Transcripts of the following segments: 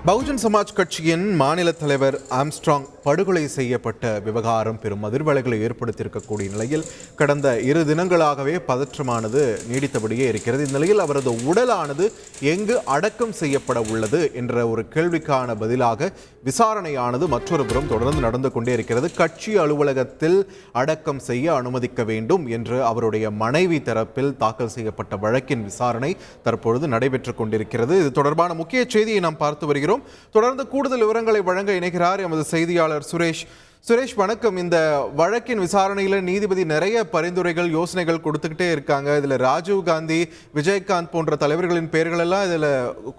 பகுஜன் சமாஜ் கட்சியின் மாநில தலைவர் ஆம்ஸ்ட்ராங் படுகொலை செய்யப்பட்ட விவகாரம் பெரும் அதிர்வலைகளை ஏற்படுத்தியிருக்கக்கூடிய நிலையில் கடந்த 2 தினங்களாகவே பதற்றமானது நீடித்தபடியே இருக்கிறது. இந்த நிலையில் அவரது உடலானது எங்கு அடக்கம் செய்யப்பட உள்ளது என்ற ஒரு கேள்விக்கான பதிலாக விசாரணையானது மற்றொரு புறம் தொடர்ந்து நடந்து கொண்டே இருக்கிறது. கட்சி அலுவலகத்தில் அடக்கம் செய்ய அனுமதிக்க வேண்டும் என்று அவருடைய மனைவி தரப்பில் தாக்கல் செய்யப்பட்ட வழக்கின் விசாரணை தற்பொழுது நடைபெற்றுக் கொண்டிருக்கிறது. இது தொடர்பான முக்கிய செய்தியை நாம் பார்த்து வருகிறோம். தொடர்ந்து கூடுதல் விவரங்களை வழங்க இணைகிறார் எமது செய்தியாளர் சுரேஷ். சுரேஷ், வணக்கம். இந்த வழக்கின் விசாரணையில நீதிபதி நிறைய பரிந்துரைகள், யோசனைகள் கொடுத்துக்கிட்டே இருக்காங்க. இதுல ராஜீவ் காந்தி, விஜயகாந்த் போன்ற தலைவர்களின் பெயர்கள் எல்லாம் இதுல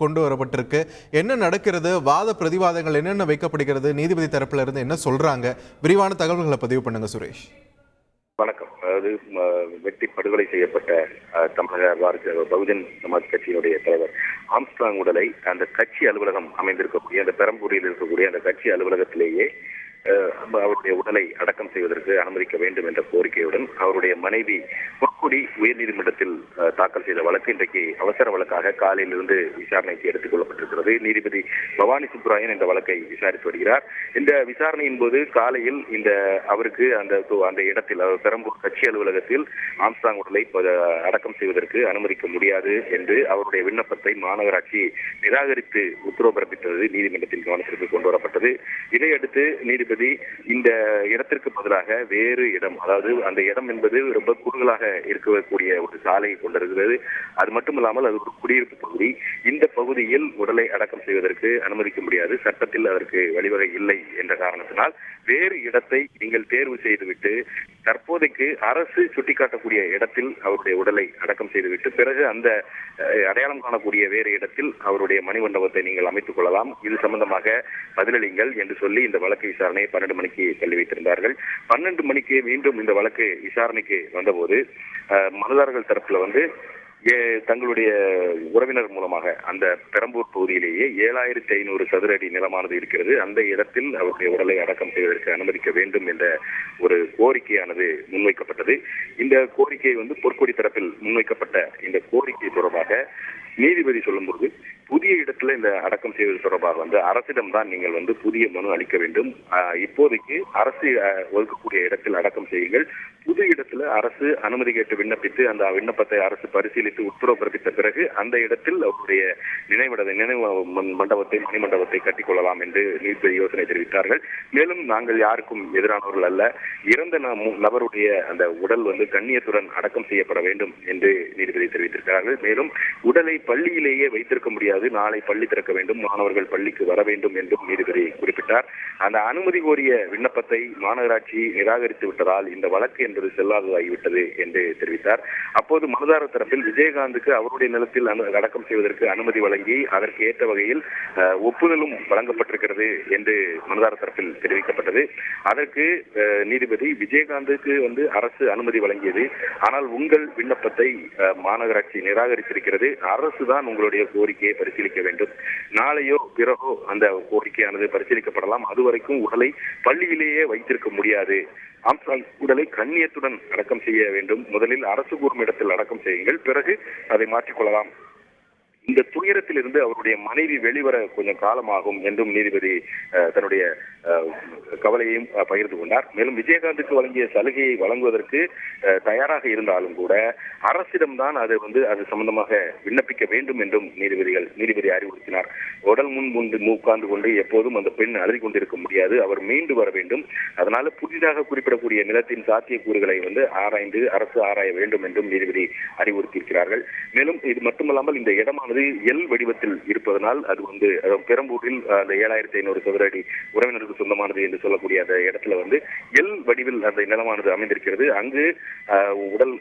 கொண்டு வரப்பட்டிருக்கு. என்ன நடக்கிறது? வாத பிரதிவாதங்கள் என்னென்ன வைக்கப்படுகிறது? நீதிபதி தரப்புல இருந்து என்ன சொல்றாங்க? விரிவான தகவல்களை பதிவு பண்ணுங்க சுரேஷ். வணக்கம். அதாவது வெட்டி படுகொலை செய்யப்பட்ட தமிழக பகுஜன் சமாஜ் கட்சியினுடைய தலைவர் ஆம்ஸ்ட்ராங் உடலை அந்த கட்சி அலுவலகம் அமைந்திருக்கக்கூடிய அந்த பெரம்பூரில் இருக்கக்கூடிய அந்த கட்சி அலுவலகத்திலேயே அவருடைய உடலை அடக்கம் செய்வதற்கு அனுமதிக்க வேண்டும் என்ற கோரிக்கையுடன் அவருடைய மனைவி பொற்கொடி உயர்நீதிமன்றத்தில் தாக்கல் செய்த வழக்கு இன்றைக்கு அவசர வழக்காக காலையிலிருந்து விசாரணைக்கு எடுத்துக் கொள்ளப்பட்டிருக்கிறது. நீதிபதி பவானி சுப்ராயன் இந்த வழக்கை விசாரித்து வருகிறார். இந்த விசாரணையின் போது காலையில் அவருக்கு அந்த இடத்தில் பெரம்பூர் கட்சி அலுவலகத்தில் ஆம்ஸ்ட்ராங் உடலை அடக்கம் செய்வதற்கு அனுமதிக்க முடியாது என்று அவருடைய விண்ணப்பத்தை மாநகராட்சி நிராகரித்து உத்தரவு பிறப்பித்தது நீதிமன்றத்தில் கவனத்திற்கு கொண்டு வரப்பட்டது. இதையடுத்து நீதிபதி இந்த இடத்திற்கு பதிலாக வேறு இடம், அதாவது அந்த இடம் என்பது ரொம்ப குறுகலாக இருக்கக்கூடிய ஒரு சாலையை கொண்டிருக்கிறது. அது மட்டுமில்லாமல் அது ஒரு குடியிருப்பு பகுதி. இந்த பகுதியில் உடலை அடக்கம் செய்வதற்கு அனுமதிக்க முடியாது, சட்டத்தில் அதற்கு வழிவகை இல்லை என்ற காரணத்தினால் வேறு இடத்தை நீங்கள் தேர்வு செய்துவிட்டு தற்போதைக்கு அரசு சுட்டிக்காட்டக்கூடிய இடத்தில் அவருடைய உடலை அடக்கம் செய்துவிட்டு பிறகு அந்த அடையாளம் காணக்கூடிய வேறு இடத்தில் அவருடைய மணிமண்டபத்தை நீங்கள் அமைத்துக் கொள்ளலாம், இது சம்பந்தமாக பதிலளிங்கள் என்று சொல்லி இந்த வழக்கு விசாரணை 12 மணிக்கு தள்ளி வைத்திருந்தார்கள். 12 மணிக்கு மீண்டும் இந்த வழக்கு விசாரணைக்கு வந்தபோது மனுதாரர்கள் தரப்புல தங்களுடைய உறவினர் மூலமாக அந்த பெரம்பூர் பகுதியிலேயே 7500 சதுர அடி நிலமானது இருக்கிறது, அந்த இடத்தில் அவருடைய உடலை அடக்கம் செய்வதற்கு அனுமதிக்க வேண்டும் என்ற ஒரு கோரிக்கையானது முன்வைக்கப்பட்டது. இந்த கோரிக்கை பொற்கொடி தரப்பில் முன்வைக்கப்பட்ட இந்த கோரிக்கை தொடர்பாக நீதிபதி சொல்லும்போது புதிய இடத்துல இந்த அடக்கம் செய்வது தொடர்பாக அரசிடம்தான் நீங்கள் புதிய மனு அளிக்க வேண்டும். இப்போதைக்கு அரசு ஒதுக்கக்கூடிய இடத்தில் அடக்கம் செய்யுங்கள். புது இடத்துல அரசு அனுமதி கேட்டு விண்ணப்பித்து அந்த விண்ணப்பத்தை அரசு பரிசீலித்து உத்தரவு பிறப்பித்த பிறகு அந்த இடத்தில் அவருடைய நினைவு மண்டபத்தை மணிமண்டபத்தை கட்டிக்கொள்ளலாம் என்று நீதிபதி யோசனை தெரிவித்தார்கள். மேலும் நாங்கள் யாருக்கும் எதிரானவர்கள் அல்ல, இறந்த நபருடைய அந்த உடல் கண்ணியத்துடன் அடக்கம் செய்யப்பட வேண்டும் என்று நீதிபதி தெரிவித்திருக்கிறார்கள். மேலும் உடலை பள்ளியிலேயே வைத்திருக்க முடியாது, நாளை பள்ளி திறக்க வேண்டும், மாணவர்கள் பள்ளிக்கு வர வேண்டும் என்றும் நீதிபதி குறிப்பிட்டார். அந்த அனுமதி கோரிய விண்ணப்பத்தை மாநகராட்சி நிராகரித்து விட்டதால் இந்த வழக்கு என்பது செல்லாததாகிவிட்டது என்று தெரிவித்தார். அப்போது மனுதாரர் தரப்பில் விஜயகாந்துக்கு அவருடைய நிலத்தில் அடக்கம் செய்வதற்கு அனுமதி வழங்கி அதற்கு ஏற்ற வகையில் ஒப்புதலும் வழங்கப்பட்டிருக்கிறது என்று மனுதாரர் தரப்பில் தெரிவிக்கப்பட்டது. அதற்கு நீதிபதி விஜயகாந்துக்கு அரசு அனுமதி வழங்கியது, ஆனால் உங்கள் விண்ணப்பத்தை மாநகராட்சி நிராகரித்திருக்கிறது, அரசு தான் உங்களுடைய கோரிக்கையை பரிசீலிக்க வேண்டும், நாளையோ பிறகோ அந்த கோரிக்கையானது பரிசீலிக்கப்படலாம், அதுவரைக்கும் உடலை பள்ளியிலேயே வைத்திருக்க முடியாது, ஆம்ஸ்ட்ராங் உடலை கண்ணியத்துடன் அடக்கம் செய்ய வேண்டும், முதலில் அரசு கூறும் இடத்தில் அடக்கம் செய்யுங்கள், பிறகு அதை மாற்றிக்கொள்ளலாம். இந்த துயரத்தில் இருந்து அவருடைய மனைவி வெளிவர கொஞ்சம் காலமாகும் என்றும் நீதிபதி தன்னுடைய கவலையையும் பகிர்ந்து கொண்டார். மேலும் விஜயகாந்துக்கு வழங்கிய சலுகையை வழங்குவதற்கு தயாராக இருந்தாலும் கூட அரசிடம்தான் அது சம்பந்தமாக விண்ணப்பிக்க வேண்டும் என்றும் நீதிபதி அறிவுறுத்தினார். உடல் முன் உட்கார்ந்து கொண்டு எப்போதும் அந்த பெண் அழுதி கொண்டிருக்க முடியாது, அவர் மீண்டு வர வேண்டும். அதனால புதிதாக குறிப்பிடக்கூடிய நிலத்தின் சாத்தியக்கூறுகளை ஆராய்ந்து அரசு ஆராய வேண்டும் என்றும் நீதிபதி அறிவுறுத்தியிருக்கிறார்கள். மேலும் இது மட்டுமல்லாமல் இந்த இடமானது எல் வடிவத்தில் இருப்பதனால் அது பெரம்பூரில் அந்த 7500 சதுர அடி உறவினருக்கு சொந்தமானது என்று சொல்லக்கூடிய அந்த இடத்துல எல் வடிவில் அந்த நிலமானது அமைந்திருக்கிறது. அங்கு உடல்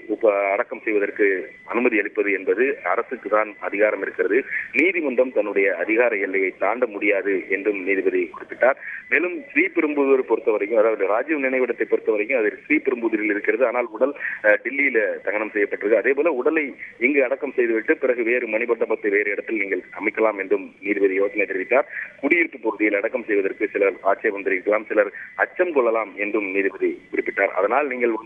அடக்கம் செய்வதற்கு அனுமதி அளிப்பது என்பது அரசுக்கு தான் அதிகாரம் இருக்கிறது, நீதிமன்றம் தன்னுடைய அதிகார எல்லையை தாண்ட முடியாது என்றும் நீதிபதி குறிப்பிட்டார். மேலும் ஸ்ரீபெரும்புதூர் பொறுத்தவரைக்கும், அதாவது ராஜீவ் நினைவிடத்தை பொறுத்தவரைக்கும் அது ஸ்ரீபெரும்புதூரில் இருக்கிறது, ஆனால் உடல் டில்லியில தகனம் செய்யப்பட்டிருக்கு. அதே போல உடலை இங்கு அடக்கம் செய்துவிட்டு பிறகு வேறு மணிமண்டபத்தை வேறு இடத்தில் நீங்கள் அமைக்கலாம் என்றும் நீதிபதி யோசனை தெரிவித்தார். குடியிருப்பு பகுதியில் அடக்கம் செய்வதற்கு சிலர் ஆட்சேபம் தெரிவிக்கலாம், சிலர் அச்சம் கொள்ளலாம் என்றும் நீதிபதி குறிப்பிட்டார். அதனால் நீங்கள்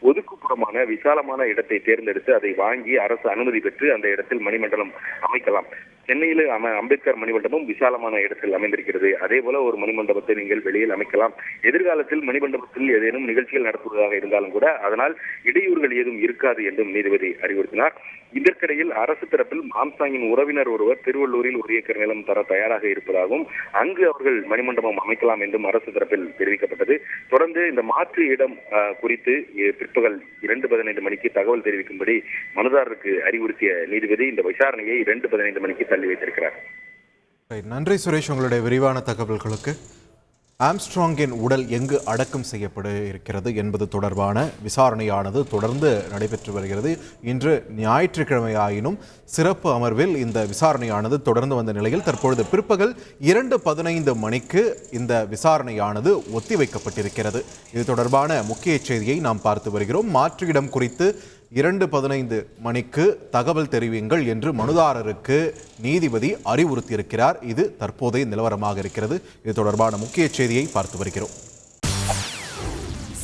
ஒதுக்குப்புறமான விசாலமான இடத்தை தேர்ந்தெடுத்து அதை வாங்கி அரசு அனுமதி பெற்று அந்த இடத்தில் மணிமண்டலம் அமைக்கலாம். சென்னையில் அம்பேத்கர் மணிமண்டபம் விசாலமான இடத்தில் அமைந்திருக்கிறது. அதே போல ஒரு மணிமண்டபத்தை நீங்கள் வெளியில் அமைக்கலாம். எதிர்காலத்தில் மணிமண்டபத்தில் ஏதேனும் நிகழ்ச்சிகள் நடத்துவதாக இருந்தாலும் கூட அதனால் இடையூறுகள் ஏதும் இருக்காது என்றும் நீதிபதி அறிவுறுத்தினார். இதற்கிடையில் அரசு தரப்பில் ஆம்ஸ்ட்ராங்கின் உறவினர் ஒருவர் திருவள்ளூரில் 1 ஏக்கர் நிலம் தர தயாராக இருப்பதாகவும் அங்கு அவர்கள் மணிமண்டபம் அமைக்கலாம் என்றும் அரசு தரப்பில் தெரிவிக்கப்பட்டது. தொடர்ந்து இந்த மாற்று இடம் குறித்து பிற்பகல் 2:15 மணிக்கு தகவல் தெரிவிக்கும்படி மனுதாரருக்கு அறிவுறுத்திய நீதிபதி இந்த விசாரணையை 2:15 மணிக்கு தள்ளி வைத்திருக்கிறார். நன்றி சுரேஷ், உங்களுடைய விரிவான தகவல்களுக்கு. ஆம்ஸ்ட்ராங்கின் உடல் எங்கு அடக்கம் செய்யப்பட இருக்கிறது என்பது தொடர்பான விசாரணையானது தொடர்ந்து நடைபெற்று வருகிறது. இன்று ஞாயிற்றுக்கிழமையாயினும் சிறப்பு அமர்வில் இந்த விசாரணையானது தொடர்ந்து வந்த நிலையில் தற்பொழுது பிற்பகல் 2:15 மணிக்கு இந்த விசாரணையானது ஒத்திவைக்கப்பட்டிருக்கிறது. இது தொடர்பான முக்கிய செய்தியை நாம் பார்த்து வருகிறோம். மாற்று இடம் குறித்து 2:15 மணிக்கு தகவல் தெரிவியுங்கள் என்று மனுதாரருக்கு நீதிபதி அறிவுறுத்தியிருக்கிறார். இது தற்போதைய நிலவரமாக இருக்கிறது. இது தொடர்பான முக்கிய செய்தியை பார்த்து வருகிறோம்.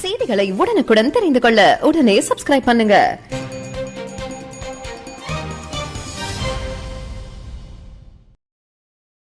செய்திகளை உடனுக்குடன் தெரிந்து கொள்ள உடனே சப்ஸ்கிரைப் பண்ணுங்க.